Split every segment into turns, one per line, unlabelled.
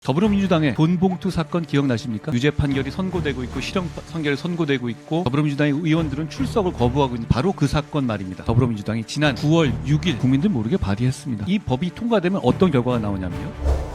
더불어민주당의 돈봉투 사건 기억나십니까? 유죄 판결이 선고되고 있고 실형 판결이 선고되고 있고 더불어민주당의 의원들은 출석을 거부하고 있는 바로 그 사건 말입니다. 더불어민주당이 지난 9월 6일 국민들 모르게 발의했습니다. 이 법이 통과되면 어떤 결과가 나오냐면요.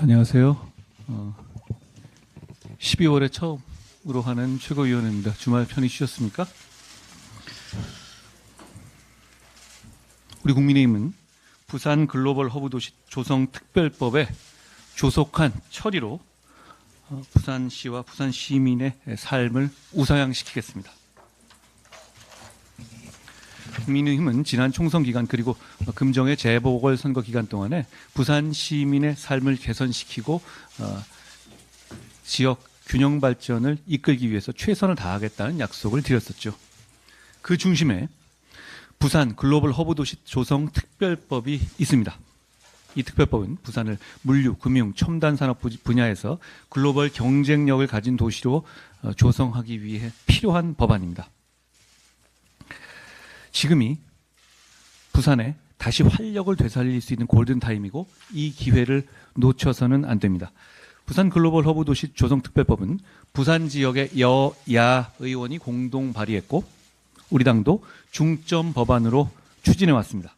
안녕하세요. 12월에 처음으로 하는 최고위원입니다. 주말 편히 쉬셨습니까? 우리 국민의힘은 부산 글로벌 허브도시 조성특별법의 조속한 처리로 부산시와 부산 시민의 삶을 우상향시키겠습니다. 국민의힘은 지난 총선 기간 그리고 금정의 재보궐선거 기간 동안에 부산 시민의 삶을 개선시키고 지역 균형 발전을 이끌기 위해서 최선을 다하겠다는 약속을 드렸었죠. 그 중심에 부산 글로벌 허브도시 조성 특별법이 있습니다. 이 특별법은 부산을 물류, 금융, 첨단 산업 분야에서 글로벌 경쟁력을 가진 도시로 조성하기 위해 필요한 법안입니다. 지금이 부산에 다시 활력을 되살릴 수 있는 골든타임이고 이 기회를 놓쳐서는 안 됩니다. 부산 글로벌 허브 도시 조성특별법은 부산 지역의 여야 의원이 공동 발의했고 우리 당도 중점 법안으로 추진해 왔습니다.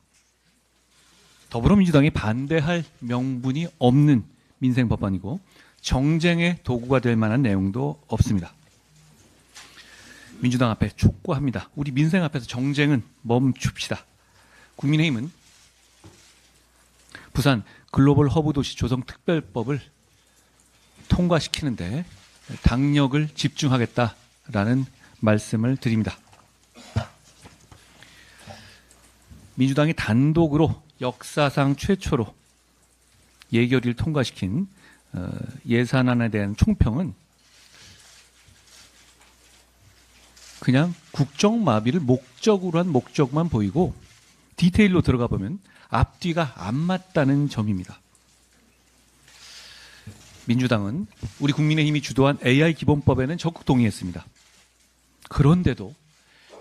더불어민주당이 반대할 명분이 없는 민생 법안이고 정쟁의 도구가 될 만한 내용도 없습니다. 민주당 앞에 촉구합니다. 우리 민생 앞에서 정쟁은 멈춥시다. 국민의힘은 부산 글로벌 허브 도시 조성 특별법을 통과시키는데 당력을 집중하겠다라는 말씀을 드립니다. 민주당이 단독으로 역사상 최초로 예결위를 통과시킨 예산안에 대한 총평은 그냥 국정마비를 목적으로 한 목적만 보이고 디테일로 들어가 보면 앞뒤가 안 맞다는 점입니다. 민주당은 우리 국민의힘이 주도한 AI 기본법에는 적극 동의했습니다. 그런데도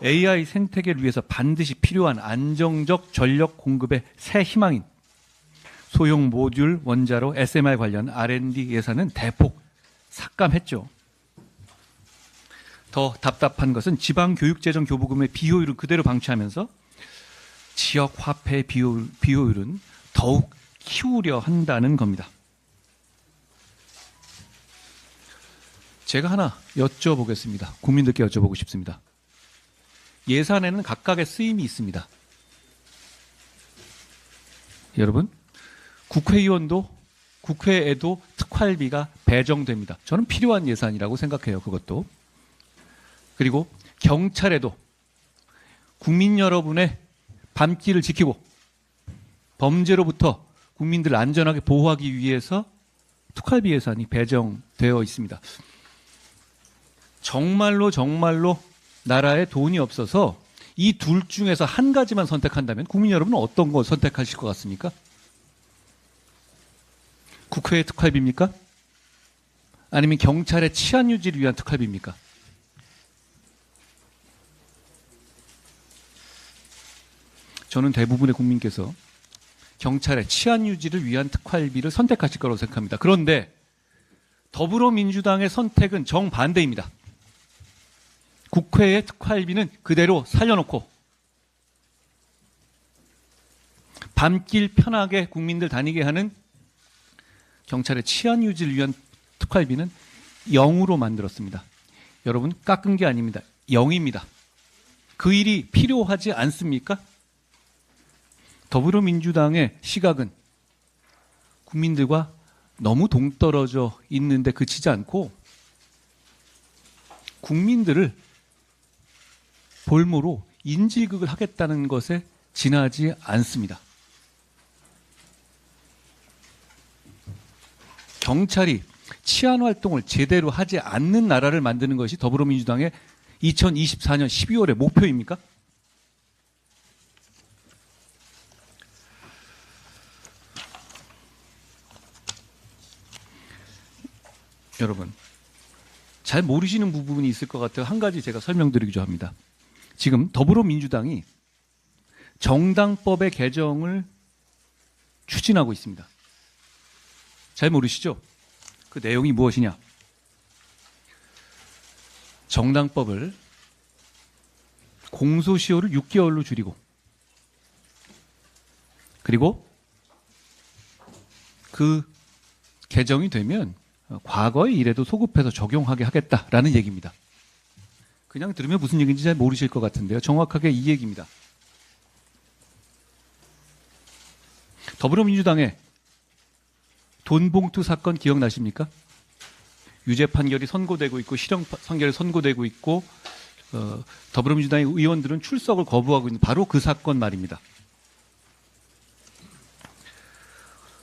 AI 생태계를 위해서 반드시 필요한 안정적 전력 공급의 새 희망인 소형 모듈 원자로 SMR 관련 R&D 예산은 대폭 삭감했죠. 더 답답한 것은 지방교육재정 교부금의 비효율을 그대로 방치하면서 지역 화폐의 비효율은 더욱 키우려 한다는 겁니다. 제가 하나 여쭤보겠습니다. 국민들께 여쭤보고 싶습니다. 예산에는 각각의 쓰임이 있습니다. 여러분, 국회에도 특활비가 배정됩니다. 저는 필요한 예산이라고 생각해요. 그것도. 그리고 경찰에도 국민 여러분의 밤길을 지키고 범죄로부터 국민들을 안전하게 보호하기 위해서 특활비 예산이 배정되어 있습니다. 정말로 나라에 돈이 없어서 이 둘 중에서 한 가지만 선택한다면 국민 여러분은 어떤 거 선택하실 것 같습니까? 국회의 특활비입니까? 아니면 경찰의 치안 유지를 위한 특활비입니까? 저는 대부분의 국민께서 경찰의 치안 유지를 위한 특활비를 선택하실 거라고 생각합니다. 그런데 더불어민주당의 선택은 정반대입니다. 국회의 특활비는 그대로 살려놓고 밤길 편하게 국민들 다니게 하는 경찰의 치안 유지를 위한 특활비는 0으로 만들었습니다. 여러분, 깎은 게 아닙니다. 0입니다. 그 일이 필요하지 않습니까? 더불어민주당의 시각은 국민들과 너무 동떨어져 있는데 그치지 않고 국민들을 볼모로 인질극을 하겠다는 것에 지나지 않습니다. 경찰이 치안 활동을 제대로 하지 않는 나라를 만드는 것이 더불어민주당의 2024년 12월의 목표입니까? 여러분, 잘 모르시는 부분이 있을 것 같아요. 한 가지 제가 설명드리기로 합니다. 지금 더불어민주당이 정당법의 개정을 추진하고 있습니다. 잘 모르시죠? 그 내용이 무엇이냐? 정당법을 공소시효를 6개월로 줄이고, 그리고 그 개정이 되면 과거의 일에도 소급해서 적용하게 하겠다라는 얘기입니다. 그냥 들으면 무슨 얘기인지 잘 모르실 것 같은데요. 정확하게 이 얘기입니다. 더불어민주당의 돈봉투 사건 기억나십니까? 유죄 판결이 선고되고 있고 실형 판결이 선고되고 있고 더불어민주당의 의원들은 출석을 거부하고 있는 바로 그 사건 말입니다.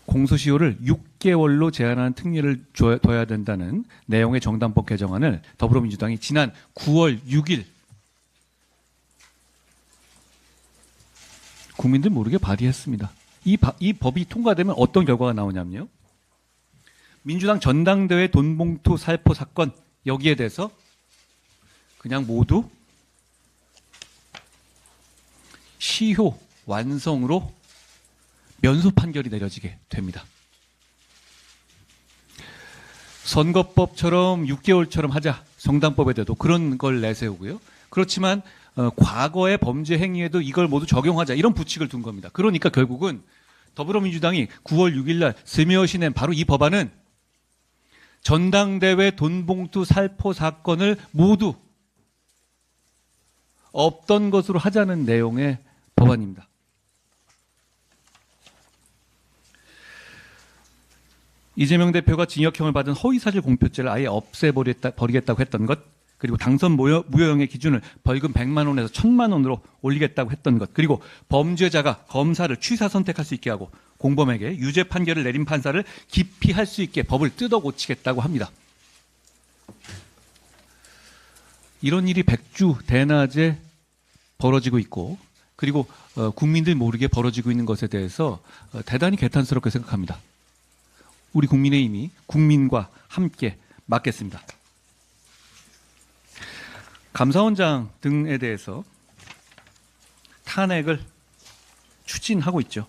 공소시효를 6개월로 제한하는 특례를 둬야 된다는 내용의 정당법 개정안을 더불어민주당이 지난 9월 6일 국민들 모르게 발의했습니다. 이 법이 통과되면 어떤 결과가 나오냐면요. 민주당 전당대회 돈봉투 살포 사건 여기에 대해서 그냥 모두 시효 완성으로 면소 판결이 내려지게 됩니다. 선거법처럼 6개월처럼 하자. 정당법에 대해도 그런 걸 내세우고요. 그렇지만 과거의 범죄 행위에도 이걸 모두 적용하자. 이런 부칙을 둔 겁니다. 그러니까 결국은 더불어민주당이 9월 6일 날 스며시 낸 바로 이 법안은 전당대회 돈봉투 살포 사건을 모두 없던 것으로 하자는 내용의 법안입니다. 이재명 대표가 징역형을 받은 허위사실 공표죄를 아예 없애버리겠다고 했던 것, 그리고 당선 무효형의 기준을 벌금 100만 원에서 1000만 원으로 올리겠다고 했던 것, 그리고 범죄자가 검사를 취사 선택할 수 있게 하고 공범에게 유죄 판결을 내린 판사를 기피할 수 있게 법을 뜯어 고치겠다고 합니다. 이런 일이 백주 대낮에 벌어지고 있고, 그리고 국민들 모르게 벌어지고 있는 것에 대해서 대단히 개탄스럽게 생각합니다. 우리 국민의힘이 국민과 함께 막겠습니다. 감사원장 등에 대해서 탄핵을 추진하고 있죠.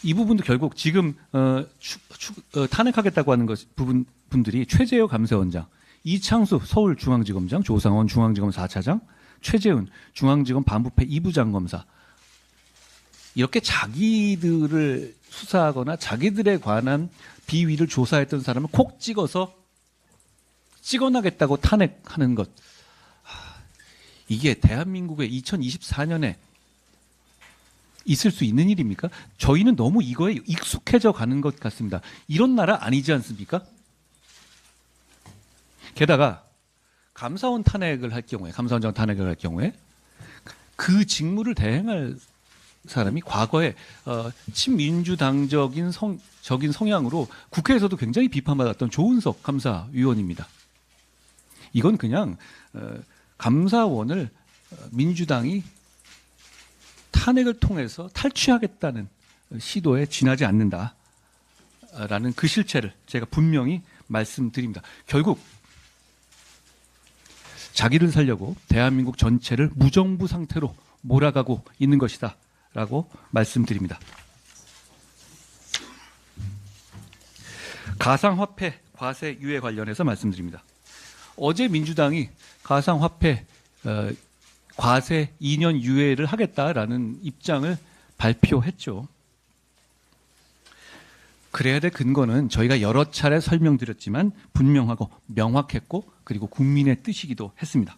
이 부분도 결국 지금 탄핵하겠다고 하는 분들이 최재호 감사원장, 이창수 서울중앙지검장, 조상원 중앙지검 4차장, 최재훈 중앙지검 반부패 2부장 검사, 이렇게 자기들을 수사하거나 자기들에 관한 비위를 조사했던 사람을 콕 찍어나겠다고 탄핵하는 것. 이게 대한민국의 2024년에 있을 수 있는 일입니까? 저희는 너무 이거에 익숙해져 가는 것 같습니다. 이런 나라 아니지 않습니까? 게다가 감사원 탄핵을 할 경우에, 감사원장 탄핵을 할 경우에 그 직무를 대행할 사람이 과거에 친민주당적인 성향으로 국회에서도 굉장히 비판받았던 조은석 감사위원입니다. 이건 그냥 감사원을 민주당이 탄핵을 통해서 탈취하겠다는 시도에 지나지 않는다라는 그 실체를 제가 분명히 말씀드립니다. 결국 자기를 살려고 대한민국 전체를 무정부 상태로 몰아가고 있는 것이다 라고 말씀드립니다. 가상화폐 과세 유예 관련해서 말씀드립니다. 어제 민주당이 가상화폐 과세 2년 유예를 하겠다라는 입장을 발표했죠. 그래야 될 근거는 저희가 여러 차례 설명드렸지만 분명하고 명확했고, 그리고 국민의 뜻이기도 했습니다.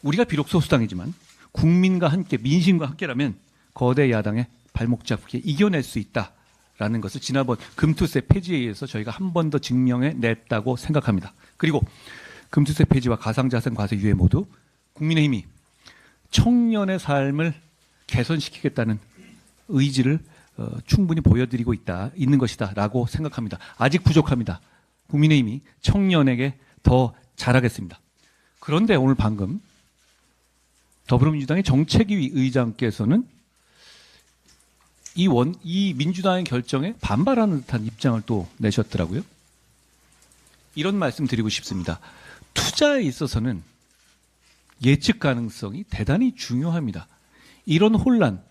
우리가 비록 소수당이지만 국민과 함께, 민심과 함께라면 거대 야당의 발목 잡기에 이겨낼 수 있다라는 라는 것을 지난번 금투세 폐지에 의해서 저희가 한 번 더 증명해 냈다고 생각합니다. 그리고 금투세 폐지와 가상자산 과세 유예 모두 국민의힘이 청년의 삶을 개선시키겠다는 의지를 충분히 보여드리고 있는 것이다라고 생각합니다. 아직 부족합니다. 국민의힘이 청년에게 더 잘하겠습니다. 그런데 오늘 방금 더불어민주당의 정책위 의장께서는 이 민주당의 결정에 반발하는 듯한 입장을 또 내셨더라고요. 이런 말씀 드리고 싶습니다. 투자에 있어서는 예측 가능성이 대단히 중요합니다. 이런 혼란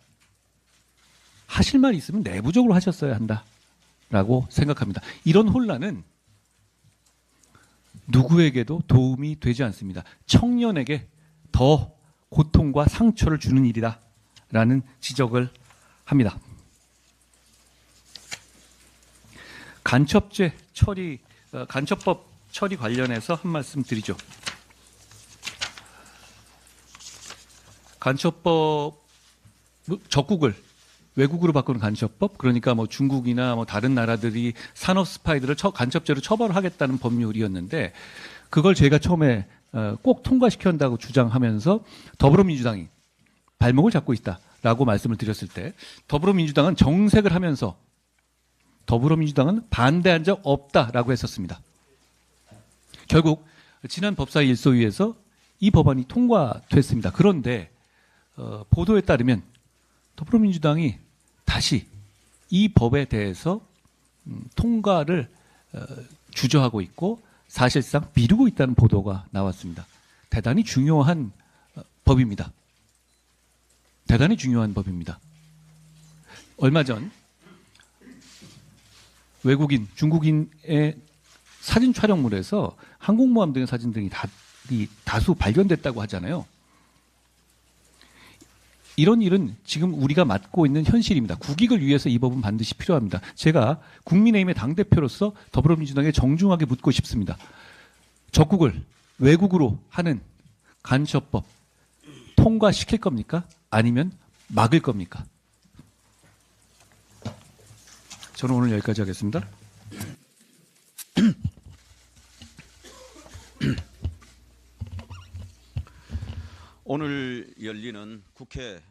하실 말 있으면 내부적으로 하셨어야 한다라고 생각합니다. 이런 혼란은 누구에게도 도움이 되지 않습니다. 청년에게 더 고통과 상처를 주는 일이다라는 지적을 합니다. 간첩법 처리 관련해서 한 말씀 드리죠. 간첩법 적국을 외국으로 바꾸는 간첩법, 그러니까 뭐 중국이나 뭐 다른 나라들이 산업 스파이들을 간첩죄로 처벌하겠다는 법률이었는데 그걸 제가 처음에 꼭 통과시켜야 한다고 주장하면서 더불어민주당이 발목을 잡고 있다라고 말씀을 드렸을 때 더불어민주당은 정색을 하면서 더불어민주당은 반대한 적 없다라고 했었습니다. 결국 지난 법사위 일소위에서 이 법안이 통과됐습니다. 그런데 보도에 따르면 더불어민주당이 다시 이 법에 대해서 통과를 주저하고 있고 사실상 미루고 있다는 보도가 나왔습니다. 대단히 중요한 법입니다. 대단히 중요한 법입니다. 얼마 전 외국인, 중국인의 사진 촬영물에서 항공모함 등의 사진 등이 다수 발견됐다고 하잖아요. 이런 일은 지금 우리가 맡고 있는 현실입니다. 국익을 위해서 이 법은 반드시 필요합니다. 제가 국민의힘의 당대표로서 더불어민주당에 정중하게 묻고 싶습니다. 적국을 외국으로 하는 간첩법 통과시킬 겁니까? 아니면 막을 겁니까? 저는 오늘 여기까지 하겠습니다.
오늘 열리는 국회